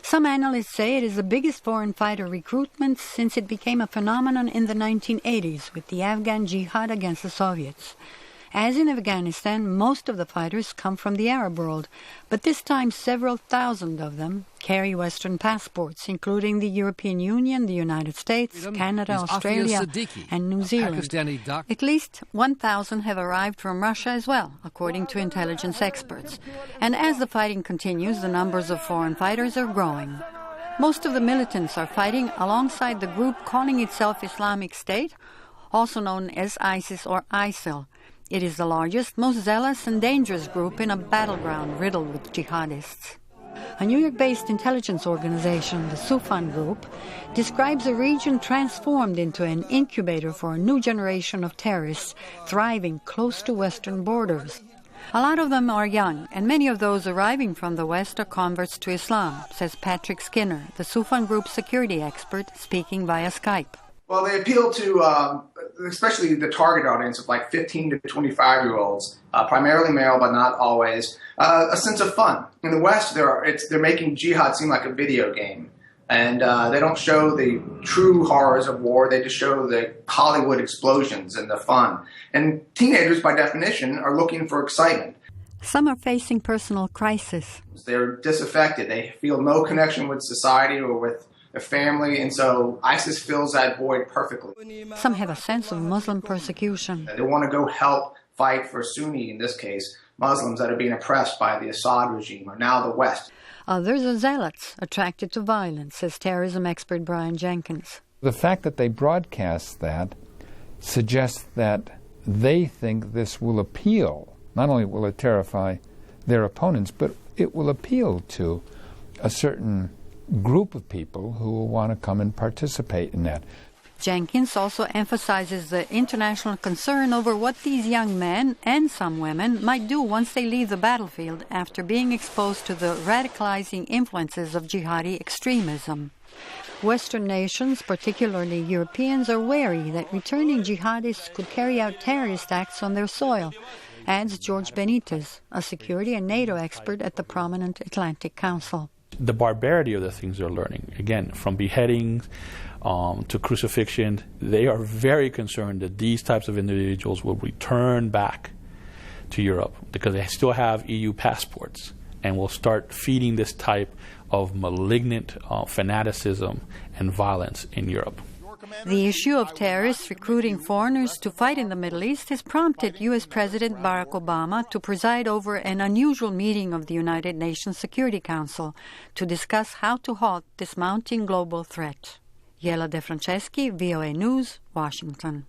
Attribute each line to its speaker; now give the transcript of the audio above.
Speaker 1: Some analysts say it is the biggest foreign fighter recruitment since it became a phenomenon in the 1980s with the Afghan jihad against the Soviets. As in Afghanistan, most of the fighters come from the Arab world, but this time several thousand of them carry Western passports, including the European Union, the United States, Canada, Australia, and New Zealand. At least 1,000 have arrived from Russia as well, according to intelligence experts. And as the fighting continues, the numbers of foreign fighters are growing. Most of the militants are fighting alongside the group calling itself Islamic State, also known as ISIS or ISIL. It is the largest, most zealous and dangerous group in a battleground riddled with jihadists. A New York-based intelligence organization, the Sufan Group, describes a region transformed into an incubator for a new generation of terrorists thriving close to Western borders. A lot of them are young, and many of those arriving from the West are converts to Islam, says Patrick Skinner, the Sufan Group's security expert, speaking via Skype.
Speaker 2: Well, they appeal to especially the target audience of like 15 to 25-year-olds, primarily male, but not always, a sense of fun. In the West, they're making jihad seem like a video game, and they don't show the true horrors of war. They just show the Hollywood explosions and the fun. And teenagers, by definition, are looking for excitement.
Speaker 1: Some are facing personal crisis.
Speaker 2: They're disaffected. They feel no connection with society or with a family, and so ISIS fills that void perfectly.
Speaker 1: Some have a sense of Muslim persecution.
Speaker 2: They want to go help fight for Sunni, in this case, Muslims that are being oppressed by the Assad regime, or now the West.
Speaker 1: Others are zealots, attracted to violence, says terrorism expert Brian Jenkins.
Speaker 3: The fact that they broadcast that suggests that they think this will appeal. Not only will it terrify their opponents, but it will appeal to a certain group of people who will want to come and participate in that.
Speaker 1: Jenkins also emphasizes the international concern over what these young men and some women might do once they leave the battlefield after being exposed to the radicalizing influences of jihadi extremism. Western nations, particularly Europeans, are wary that returning jihadists could carry out terrorist acts on their soil, adds George Benitez, a security and NATO expert at the prominent Atlantic Council.
Speaker 4: The barbarity of the things they're learning, again, from beheadings to crucifixion, they are very concerned that these types of individuals will return back to Europe because they still have EU passports and will start feeding this type of malignant fanaticism and violence in Europe.
Speaker 1: The issue of terrorists recruiting foreigners to fight in the Middle East has prompted U.S. President Barack Obama to preside over an unusual meeting of the United Nations Security Council to discuss how to halt this mounting global threat. Jela de Franceschi, VOA News, Washington.